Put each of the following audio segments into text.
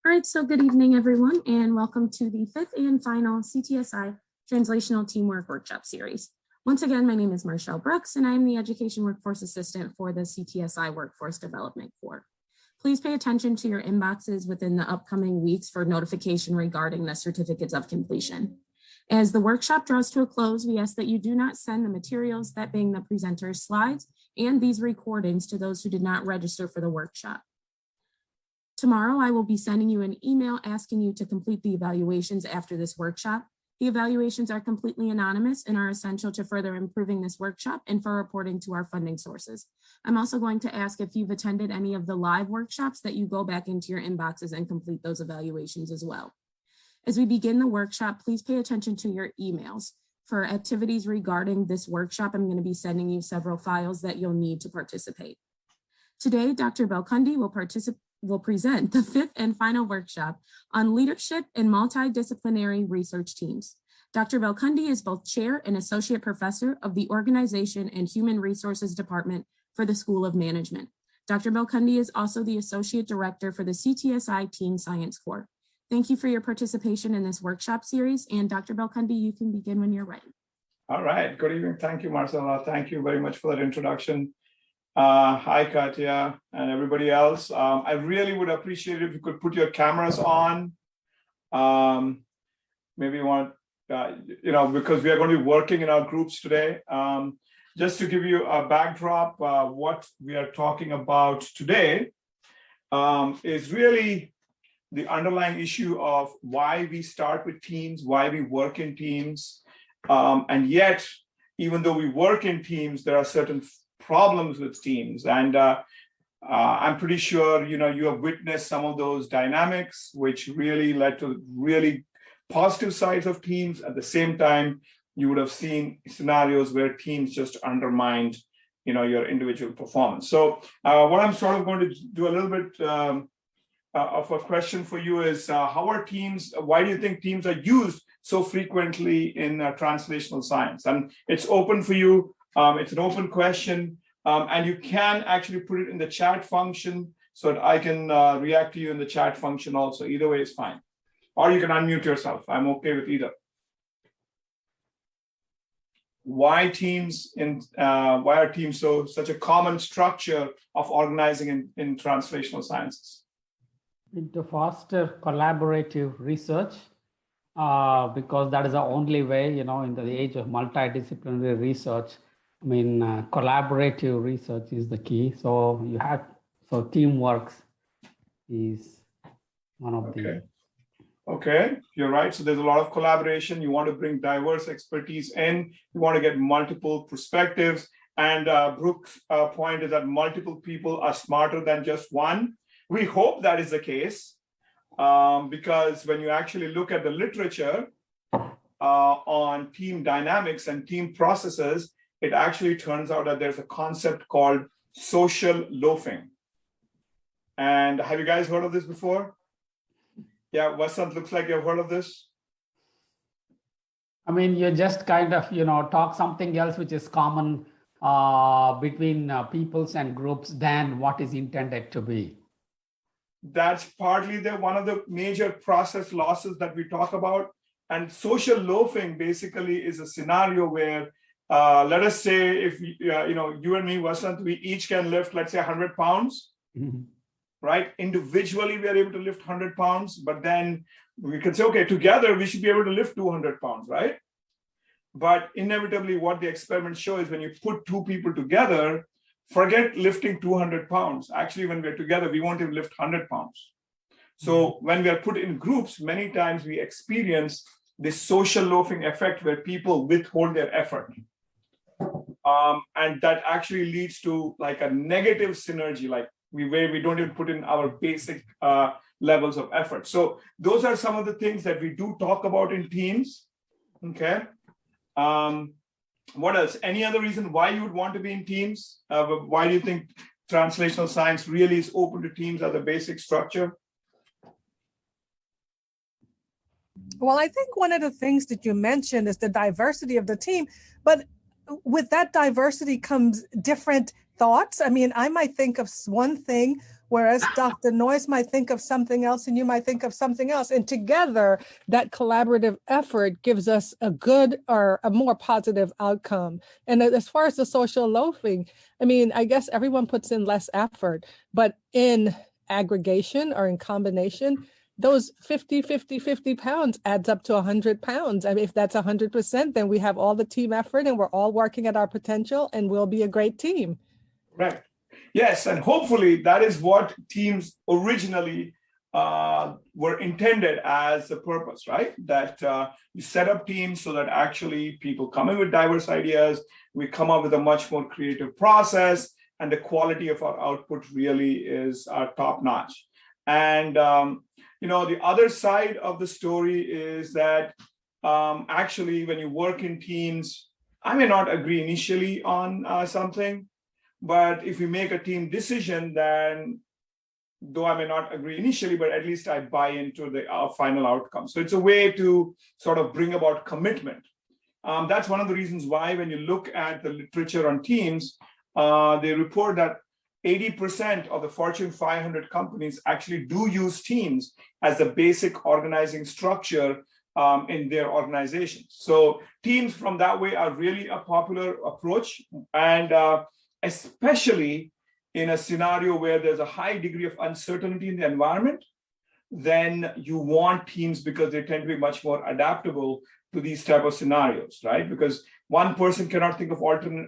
All right, so good evening, everyone, and welcome to the fifth and final CTSI Translational Teamwork Workshop Series. Once again, my name is Marshall Brooks, and I'm the Education Workforce Assistant for the CTSI Workforce Development Corps. Please pay attention to your inboxes within the upcoming weeks for notification regarding the certificates of completion. As the workshop draws to a close, we ask that you do not send the materials, that being the presenter's slides, and these recordings to those who did not register for the workshop. Tomorrow, I will be sending you an email asking you to complete the evaluations after this workshop. The evaluations are completely anonymous and are essential to further improving this workshop and for reporting to our funding sources. I'm also going to ask if you've attended any of the live workshops that you go back into your inboxes and complete those evaluations as well. As we begin the workshop, please pay attention to your emails. For activities regarding this workshop, I'm going to be sending you several files that you'll need to participate. Today, Dr. Balkundi will present the fifth and final workshop on leadership in multidisciplinary research teams. Dr. Balkundi is both chair and associate professor of the Organization and Human Resources Department for the School of Management. Dr. Balkundi is also the associate director for the CTSI Team Science Corps. Thank you for your participation in this workshop series, and Dr. Balkundi, you can begin when you're ready. All right, good evening. Thank you, Marcella. Thank you very much for that introduction. Hi, Katya, and everybody else. I really would appreciate it if you could put your cameras on. Maybe you want, because we are going to be working in our groups today. Just to give you a backdrop, what we are talking about today is really the underlying issue of why we start with teams, why we work in teams, and yet, even though we work in teams, there are certain problems with teams. And I'm pretty sure, you have witnessed some of those dynamics, which really led to really positive sides of teams. At the same time, you would have seen scenarios where teams just undermined, your individual performance. So what I'm sort of going to do a little bit of a question for you is, why do you think teams are used so frequently in translational science? And it's open for you. It's an open question, and you can actually put it in the chat function so that I can react to you in the chat function also. Either way is fine. Or you can unmute yourself. I'm okay with either. Why are teams such a common structure of organizing in translational sciences? To foster collaborative research, because that is the only way, in the age of multidisciplinary research. Collaborative research is the key. So teamwork is one of the. Okay, you're right. So there's a lot of collaboration. You want to bring diverse expertise in. You want to get multiple perspectives. And Brooke's point is that multiple people are smarter than just one. We hope that is the case, because when you actually look at the literature on team dynamics and team processes, it actually turns out that there's a concept called social loafing. And have you guys heard of this before? Yeah, Vasant, looks like you've heard of this. You just kind of, talk something else which is common between peoples and groups than what is intended to be. That's partly one of the major process losses that we talk about. And social loafing basically is a scenario where, let us say if you and me, Vasant, we each can lift, let's say 100 pounds, right? Individually, we are able to lift 100 pounds, but then we can say, okay, together we should be able to lift 200 pounds, right? But inevitably, what the experiments show is when you put two people together, forget lifting 200 pounds. Actually, when we're together, we won't even lift 100 pounds. So when we are put in groups, many times we experience this social loafing effect where people withhold their effort. And that actually leads to like a negative synergy, where we don't even put in our basic levels of effort. So those are some of the things that we do talk about in teams. Okay. What else? Any other reason why you would want to be in teams? Why do you think translational science really is open to teams as a basic structure? Well, I think one of the things that you mentioned is the diversity of the team, but with that diversity comes different thoughts. I might think of one thing whereas Dr. Noyes might think of something else and you might think of something else. And together, that collaborative effort gives us a good or a more positive outcome. And as far as the social loafing, I mean, I guess everyone puts in less effort, but in aggregation or in combination, those 50 pounds adds up to 100 pounds. I mean, if that's 100%, then we have all the team effort and we're all working at our potential and we'll be a great team. Right. Yes, and hopefully that is what teams originally were intended as a purpose, right? That you set up teams so that actually people come in with diverse ideas, we come up with a much more creative process, and the quality of our output really is top notch. And the other side of the story is that actually when you work in teams, I may not agree initially on something, but if we make a team decision, then though I may not agree initially, but at least I buy into the final outcome. So it's a way to sort of bring about commitment. That's one of the reasons why when you look at the literature on teams, they report that 80% of the Fortune 500 companies actually do use teams as the basic organizing structure in their organizations. So teams from that way are really a popular approach, and especially in a scenario where there's a high degree of uncertainty in the environment, then you want teams because they tend to be much more adaptable to these type of scenarios, right? Because one person cannot think of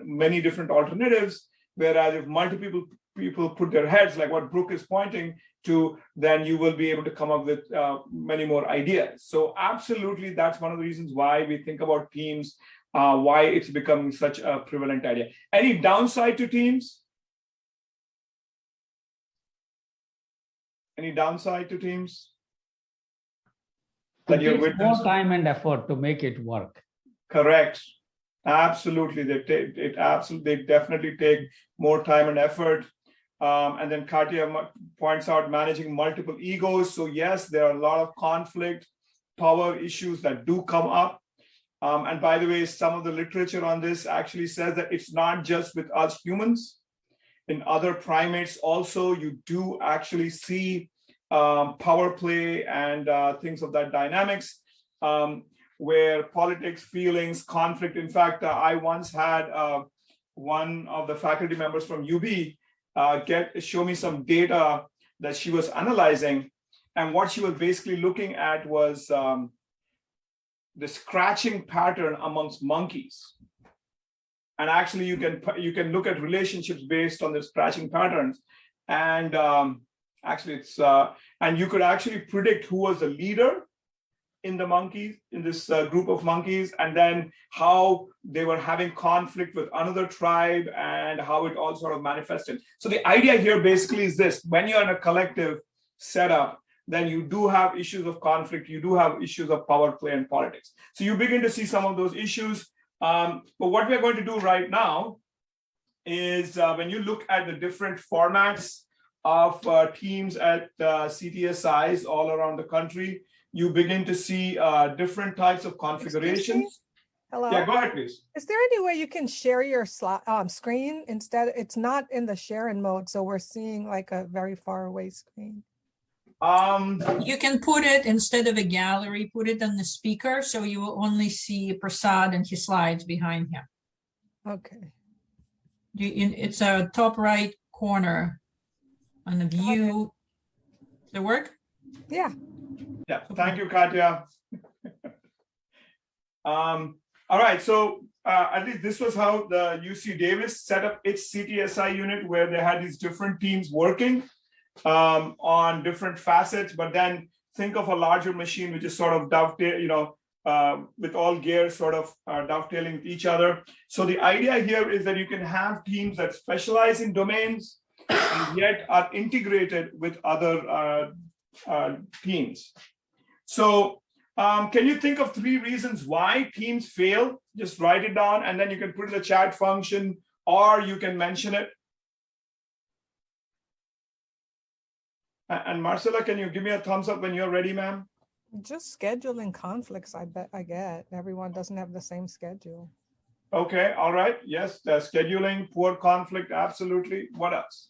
many different alternatives, whereas if multiple people put their heads, like what Brooke is pointing to, then you will be able to come up with many more ideas. So absolutely, that's one of the reasons why we think about teams, why it's becoming such a prevalent idea. Any downside to teams? Any downside to teams? It takes more time and effort to make it work. Correct. Absolutely. They definitely take more time and effort. And then Katya points out managing multiple egos. So yes, there are a lot of conflict, power issues that do come up. And by the way, some of the literature on this actually says that it's not just with us humans. In other primates also, you do actually see power play and things of that dynamics, where politics, feelings, conflict. In fact, I once had one of the faculty members from UB show me some data that she was analyzing. And what she was basically looking at was the scratching pattern amongst monkeys. And actually, you can look at relationships based on the scratching patterns, and actually, it's and you could actually predict who was the leader in the monkeys, in this group of monkeys, and then how they were having conflict with another tribe and how it all sort of manifested. So the idea here basically is this: when you're in a collective setup, then you do have issues of conflict, you do have issues of power play and politics. So you begin to see some of those issues. But what we're going to do right now is when you look at the different formats of teams at CTSIs all around the country, you begin to see different types of configurations. Hello? Yeah, go ahead, please. Is there any way you can share your screen instead? It's not in the sharing mode, so we're seeing like a very far away screen. You can put it, instead of a gallery, put it on the speaker, so you will only see Prasad and his slides behind him. Okay. It's a top right corner on the view. Does it work? Yeah. Yeah, thank you, Katya. All right, so at least this was how the UC Davis set up its CTSI unit, where they had these different teams working on different facets, but then think of a larger machine which is sort of dovetail, with all gears sort of dovetailing with each other. So the idea here is that you can have teams that specialize in domains and yet are integrated with other teams. So can you think of 3 reasons why teams fail? Just write it down and then you can put it in the chat function, or you can mention it. And Marcella, can you give me a thumbs up when you're ready, ma'am? Just scheduling conflicts, I get. Everyone doesn't have the same schedule. Okay, all right. Yes, the scheduling, poor conflict, absolutely. What else?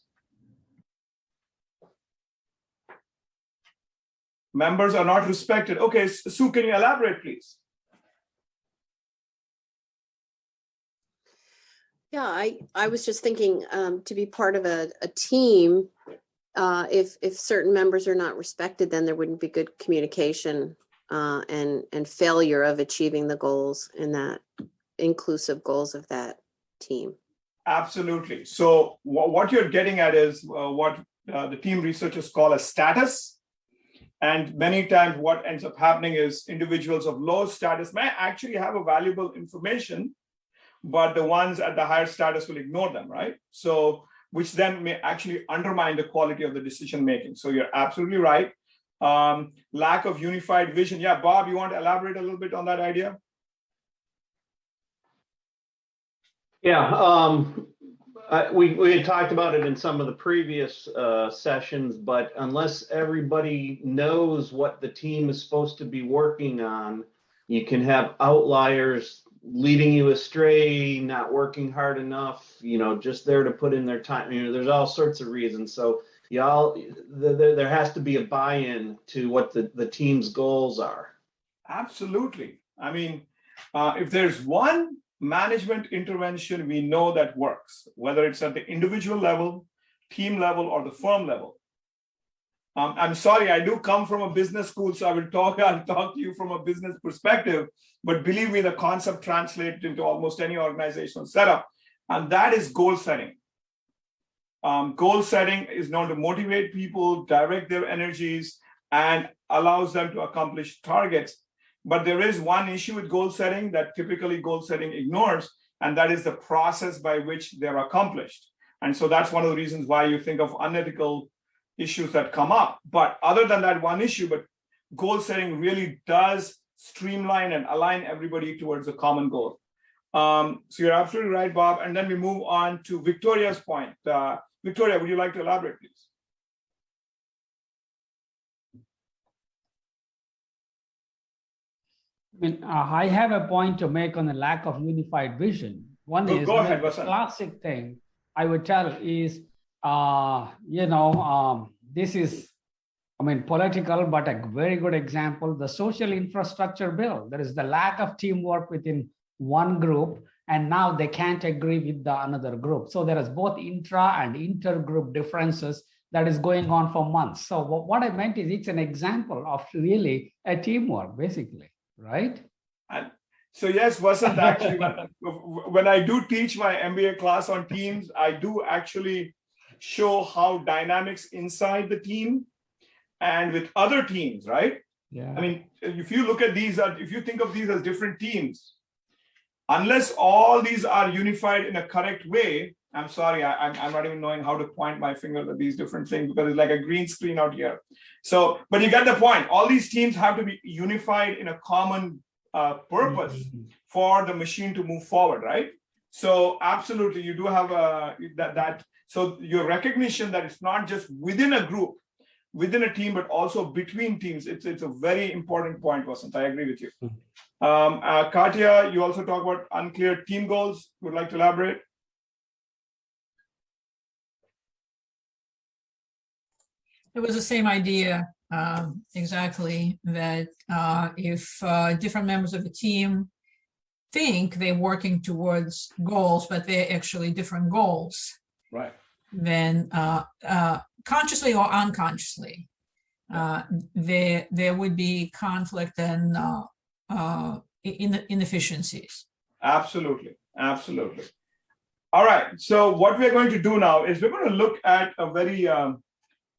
members are not respected. Okay, Sue, can you elaborate, please? Yeah, I was just thinking to be part of a team, if certain members are not respected, then there wouldn't be good communication and failure of achieving the goals and that inclusive goals of that team. Absolutely. So what you're getting at is what the team researchers call a status. And many times what ends up happening is individuals of low status may actually have a valuable information, but the ones at the higher status will ignore them, right? So, which then may actually undermine the quality of the decision making. So you're absolutely right. Lack of unified vision. Yeah, Bob, you want to elaborate a little bit on that idea? Yeah, we had talked about it in some of the previous sessions, but unless everybody knows what the team is supposed to be working on, you can have outliers leading you astray, not working hard enough, just there to put in their time. There's all sorts of reasons. So there has to be a buy-in to what the team's goals are. Absolutely. I mean, if there's one management intervention we know that works, whether it's at the individual level, team level, or the firm level. I'm sorry, I do come from a business school, so I'll talk to you from a business perspective, but believe me, the concept translates into almost any organizational setup, and that is goal setting. Goal setting is known to motivate people, direct their energies, and allows them to accomplish targets. But there is one issue with goal setting that typically goal setting ignores, and that is the process by which they're accomplished. And so that's one of the reasons why you think of unethical issues that come up. But other than that one issue, but goal setting really does streamline and align everybody towards a common goal. So you're absolutely right, Bob. And then we move on to Victoria's point. Victoria, would you like to elaborate, please? I have a point to make on the lack of unified vision. One is go ahead, the Vasant. classic thing I would tell is, this is, political, but a very good example, the social infrastructure bill. There is the lack of teamwork within one group, and now they can't agree with the another group. So there is both intra and intergroup differences that is going on for months. So what I meant is it's an example of really a teamwork, basically. Right? And so yes, Vasant, actually, when I do teach my MBA class on teams, I do actually show how dynamics inside the team and with other teams, right? Yeah. I mean, if you look at these, if you think of these as different teams, unless all these are unified in a correct way, I'm sorry, I'm not even knowing how to point my finger at these different things because it's like a green screen out here. So, but you get the point. All these teams have to be unified in a common purpose for the machine to move forward, right? So absolutely, you do have that. So your recognition that it's not just within a group, within a team, but also between teams. It's a very important point, Vasant. I agree with you. Katya, you also talk about unclear team goals. Would like to elaborate? It was the same idea, exactly, that if different members of a team think they're working towards goals, but they're actually different goals, right? Then consciously or unconsciously, there would be conflict and inefficiencies. Absolutely, absolutely. All right. So what we're going to do now is we're going to look at a very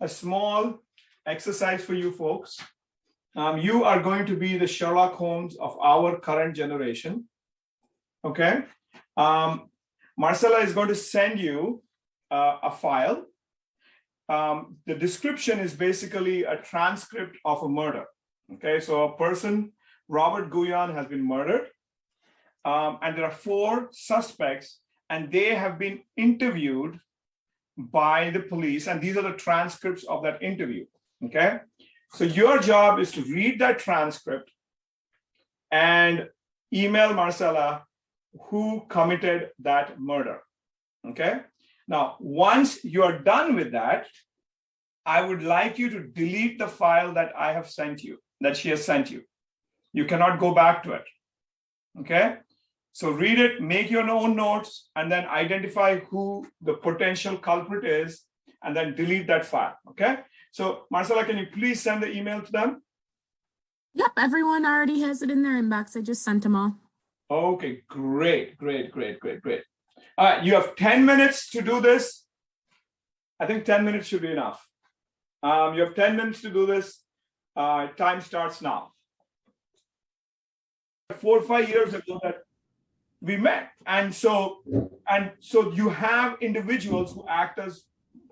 a small exercise for you folks. You are going to be the Sherlock Holmes of our current generation. Okay. Marcella is going to send you a file. The description is basically a transcript of a murder. Okay. So a person, Robert Guyon, has been murdered. And there are 4 suspects, and they have been interviewed by the police, and these are the transcripts of that interview. Okay, so your job is to read that transcript and email Marcella who committed that murder. Okay, now once you are done with that, I would like you to delete the file that I have sent you, that she has sent you. You cannot go back to it. Okay? So read it, make your own notes, and then identify who the potential culprit is, and then delete that file. Okay? So Marcella, can you please send the email to them? Yep, everyone already has it in their inbox. I just sent them all. Okay, great. All right, you have 10 minutes to do this. I think 10 minutes should be enough. You have 10 minutes to do this. Time starts now. 4 or 5 years ago that we met. And so you have individuals who act as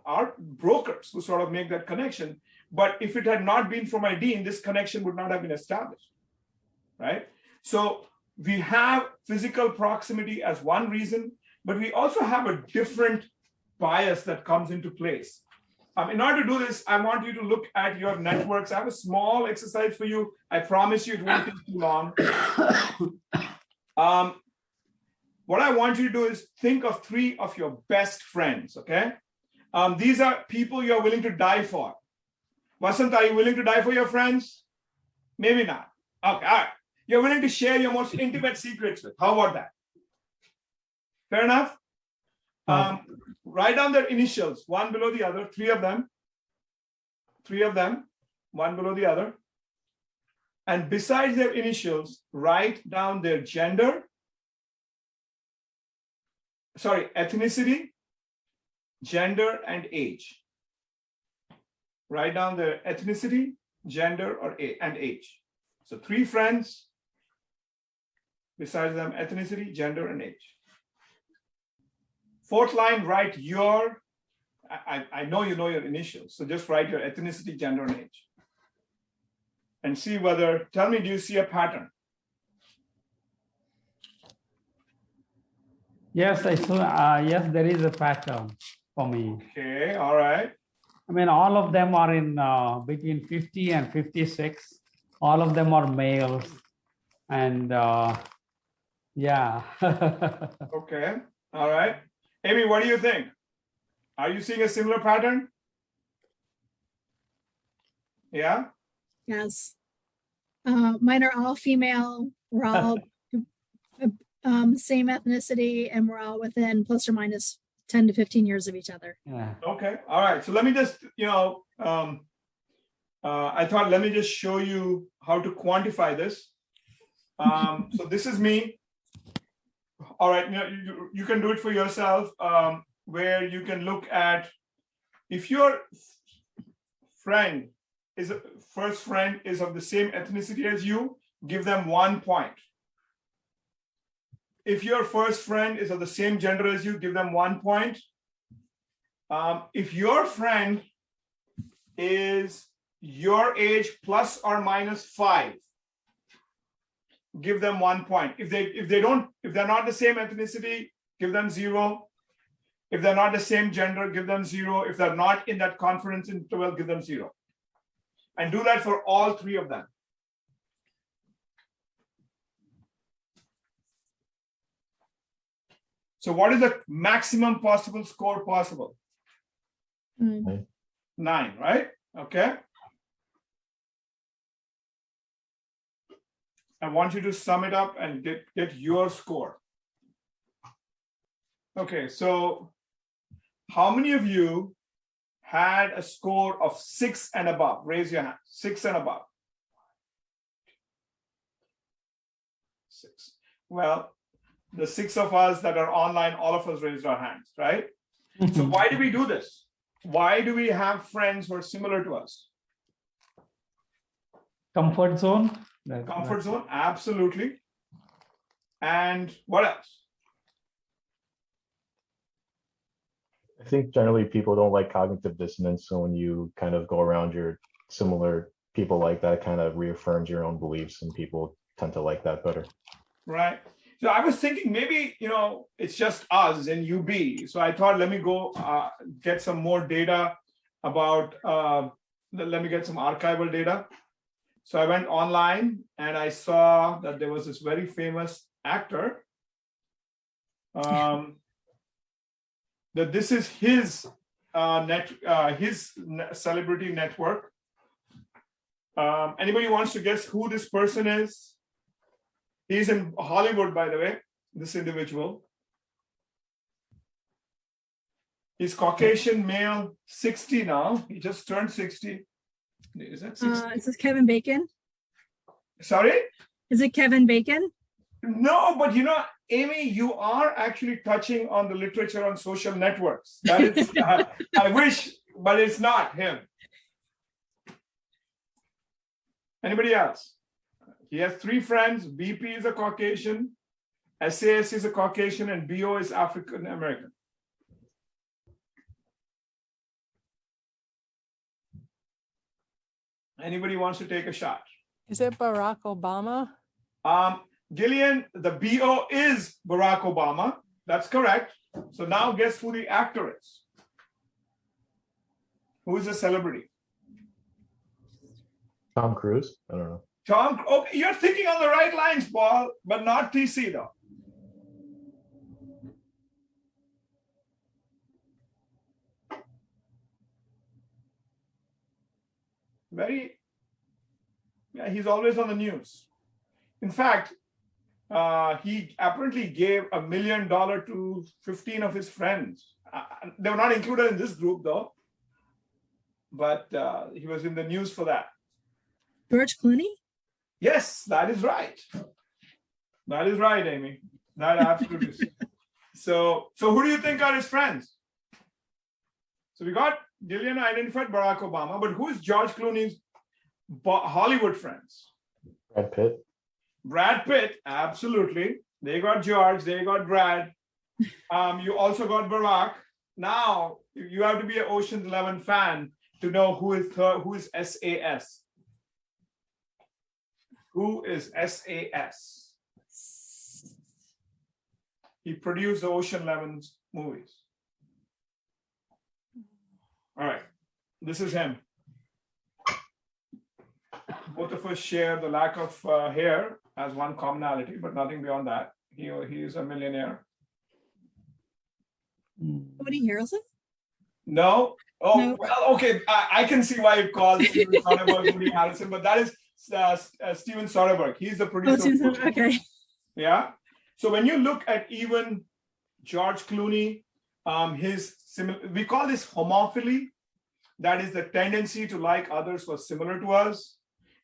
our brokers who sort of make that connection. But if it had not been for my dean, this connection would not have been established, right? So we have physical proximity as one reason, but we also have a different bias that comes into place. In order to do this, I want you to look at your networks. I have a small exercise for you. I promise you it won't take too long. What I want you to do is think of 3 of your best friends, okay? These are people you're willing to die for. Vasant, are you willing to die for your friends? Maybe not. Okay, all right. You're willing to share your most intimate secrets with. How about that? Fair enough? Write down their initials, one below the other, 3 of them. 3 of them, one below the other. And besides their initials, write down their gender, ethnicity, gender, and age. Write down their ethnicity, gender, and age. So 3 friends, besides them, ethnicity, gender, and age. 4th line, write your, I know you know your initials, so just write your ethnicity, gender, and age. And see whether, tell me, do you see a pattern? Yes, I saw. Yes, there is a pattern for me. Okay, all right. I mean, all of them are in between 50 and 56. All of them are males. And yeah. Okay, all right. Amy, what do you think? Are you seeing a similar pattern? Yeah? Yes. Mine are all female. We're all same ethnicity, and we're all within plus or minus 10 to 15 years of each other. Yeah. Okay, all right. So let me just, I thought, let me just show you how to quantify this. So this is me. All right, you can do it for yourself, where you can look at, if your first friend is of the same ethnicity as you, give them 1 point. If your first friend is of the same gender as you, give them 1 point. If your friend is your age plus or minus 5, give them 1 point. If they're not the same ethnicity, give them 0. If they're not the same gender, give them 0. If they're not in that confidence interval, give them 0. And do that for all 3 of them. So what is the maximum possible score possible? 9, right? Okay. I want you to sum it up and get your score. Okay, so how many of you had a score of 6 and above? Raise your hand. 6 and above. 6. Well, the 6 of us that are online, all of us raised our hands, right? So why do we do this? Why do we have friends who are similar to us? Comfort zone. Comfort zone, absolutely. And what else? I think generally people don't like cognitive dissonance. So when you kind of go around your similar people like that, it kind of reaffirms your own beliefs, and people tend to like that better. Right. So I was thinking maybe, it's just us in UB. So I thought, let me go get some more data about, let me get some archival data. So I went online and I saw that there was this very famous actor, that this is his celebrity network. Anybody wants to guess who this person is? He's in Hollywood, by the way, this individual. He's Caucasian male, 60 now. He just turned 60. Is that 60? Is this Kevin Bacon? Sorry? Is it Kevin Bacon? No, but you know, Amy, you are actually touching on the literature on social networks. That is, I wish, but it's not him. Anybody else? He has 3 friends. BP is a Caucasian, SAS is a Caucasian, and BO is African American. Anybody wants to take a shot? Is it Barack Obama? Gillian, the BO is Barack Obama. That's correct. So now guess who the actor is? Who is a celebrity? Tom Cruise? I don't know. Tom, okay, you're thinking on the right lines, Paul, but not TC though. Yeah, he's always on the news. In fact, he apparently gave $1 million to 15 of his friends. They were not included in this group though, but he was in the news for that. George Clooney? Yes, that is right. That is right, Amy. That absolutely is. So who do you think are his friends? So we got Gillian identified Barack Obama, but who is George Clooney's Hollywood friends? Brad Pitt. Brad Pitt, absolutely. They got George, they got Brad. You also got Barack. Now you have to be an Ocean's 11 fan to know who is SAS. Who is SAS? He produced the Ocean 11 movies. All right, this is him. Both of us share the lack of hair as one commonality, but nothing beyond that. He is a millionaire. Woody Harrelson? No. Oh, No. well, okay. I can see why you called Steven Soderbergh Woody Harrelson, but that is Steven Soderbergh. He's the producer. Okay. Yeah. So when you look at even George Clooney, we call this homophily. That is the tendency to like others who are similar to us.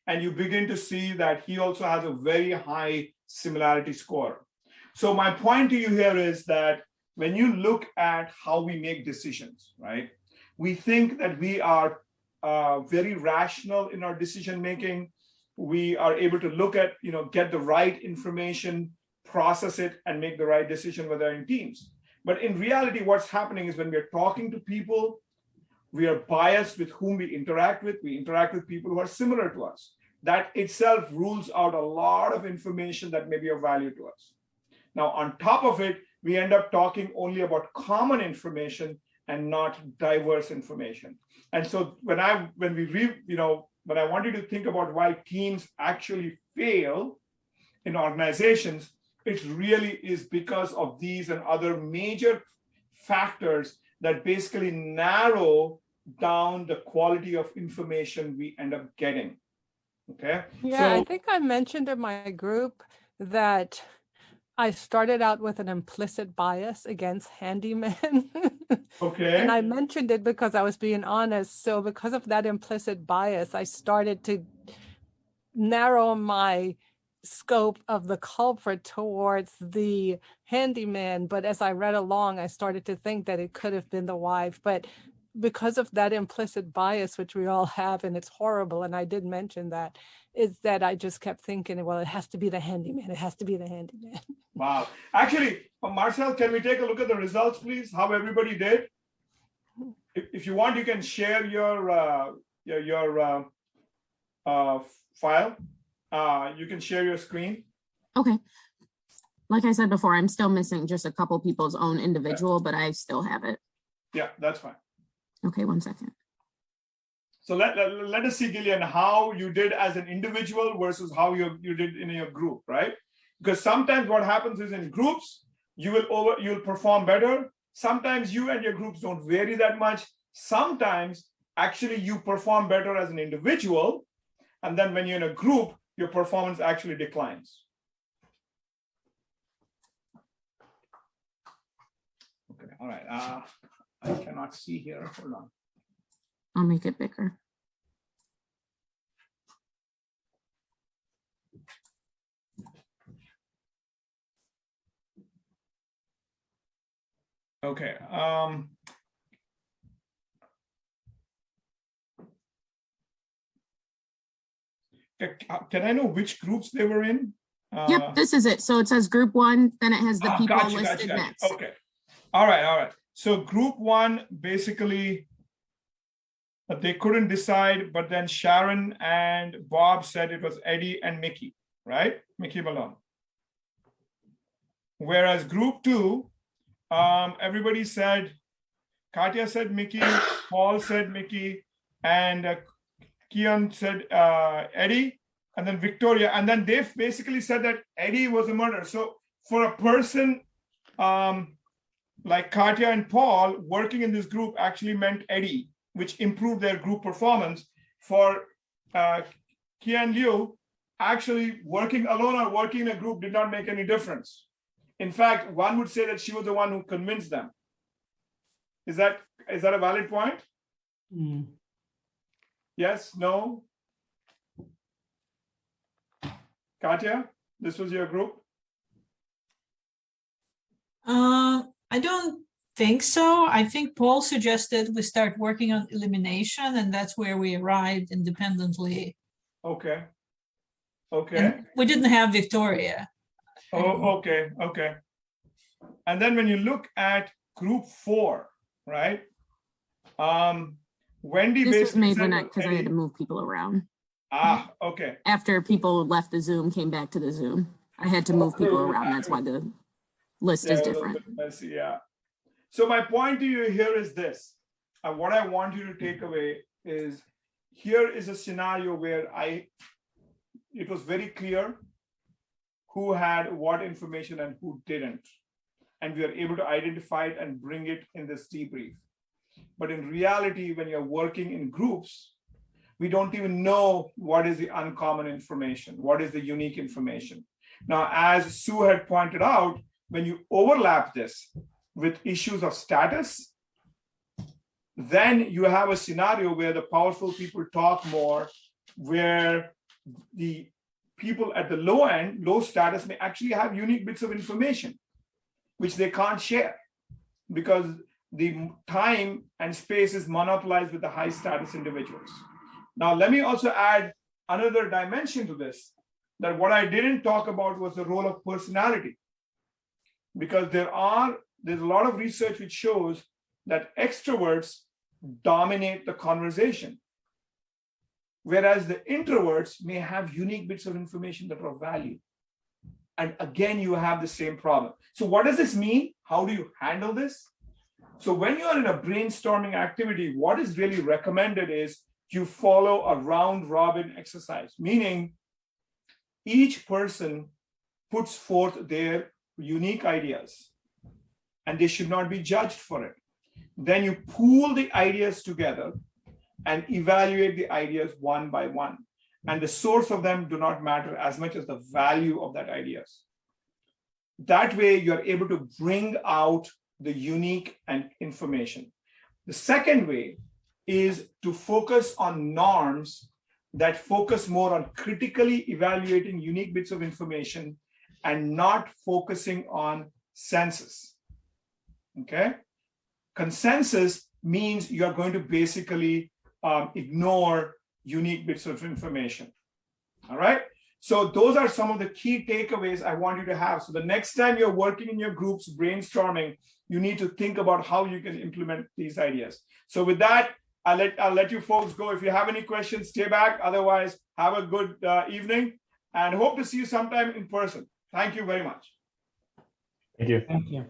And you begin to see that he also has a very high similarity score. So my point to you here is that when you look at how we make decisions, right? We think that we are very rational in our decision making. We are able to look at, get the right information, process it, and make the right decision whether in teams. But in reality, what's happening is when we're talking to people, we are biased with whom we interact with. We interact with people who are similar to us. That itself rules out a lot of information that may be of value to us. Now, on top of it, we end up talking only about common information and not diverse information. And so when I want you to think about why teams actually fail in organizations, it really is because of these and other major factors that basically narrow down the quality of information we end up getting. Okay. Yeah, I think I mentioned in my group that I started out with an implicit bias against handymen. Okay. And I mentioned it because I was being honest. So because of that implicit bias, I started to narrow my scope of the culprit towards the handyman. But as I read along, I started to think that it could have been the wife. But because of that implicit bias, which we all have, and it's horrible, and I did mention that, is that I just kept thinking, well, it has to be the handyman. It has to be the handyman. Wow. Actually, Marcel, can we take a look at the results, please? How everybody did? If you want, you can share your file. You can share your screen. Okay. Like I said before, I'm still missing just a couple people's own individual, but I still have it. Yeah, that's fine. Okay, 1 second. So let us see, Gillian, how you did as an individual versus how you did in your group, right? Because sometimes what happens is in groups, you'll perform better. Sometimes you and your groups don't vary that much. Sometimes actually you perform better as an individual, and then when you're in a group, your performance actually declines. Okay, all right. I cannot see here. Hold on. I'll make it bigger. Okay. Can I know which groups they were in? Yep, this is it. So it says group 1, then it has the people listed next. Okay. All right, all right. So group 1, basically, they couldn't decide, but then Sharon and Bob said it was Eddie and Mickey, right? Mickey Malone. Whereas group 2, everybody said, Katya said Mickey, Paul said Mickey, and Kian said Eddie, and then Victoria, and then they basically said that Eddie was a murderer. So for a person like Katya and Paul, working in this group actually meant Eddie, which improved their group performance. For Kian Liu, actually working alone or working in a group did not make any difference. In fact, one would say that she was the one who convinced them. Is that a valid point? Mm. Yes, no? Katya, this was your group? I don't think so. I think Paul suggested we start working on elimination, and that's where we arrived independently. Okay. Okay. And we didn't have Victoria. Oh, okay. Okay. And then when you look at group 4, right? Wendy This was made said when because I had to move people around. Ah, okay. After people left the Zoom, came back to the Zoom. I had to move people around. That's why the list is different. Messy, yeah. So my point to you here is this. What I want you to take away is, here is a scenario where it was very clear who had what information and who didn't. And we are able to identify it and bring it in this debrief. But in reality, when you're working in groups, we don't even know what is the uncommon information, what is the unique information. Now, as Sue had pointed out, when you overlap this with issues of status, then you have a scenario where the powerful people talk more, where the people at the low end, low status, may actually have unique bits of information, which they can't share because the time and space is monopolized with the high status individuals. Now, let me also add another dimension to this, that what I didn't talk about was the role of personality, because there's a lot of research which shows that extroverts dominate the conversation, whereas the introverts may have unique bits of information that are of value. And again, you have the same problem. So what does this mean? How do you handle this? So when you are in a brainstorming activity, what is really recommended is you follow a round robin exercise, meaning each person puts forth their unique ideas and they should not be judged for it. Then you pool the ideas together and evaluate the ideas one by one. And the source of them do not matter as much as the value of that ideas. That way you're able to bring out the unique and information. The second way is to focus on norms that focus more on critically evaluating unique bits of information and not focusing on census. Okay? Consensus means you're going to basically ignore unique bits of information. All right? So those are some of the key takeaways I want you to have. So the next time you're working in your groups, brainstorming, you need to think about how you can implement these ideas. So with that, I'll let you folks go. If you have any questions, stay back. Otherwise, have a good evening and hope to see you sometime in person. Thank you very much. Thank you. Thank you.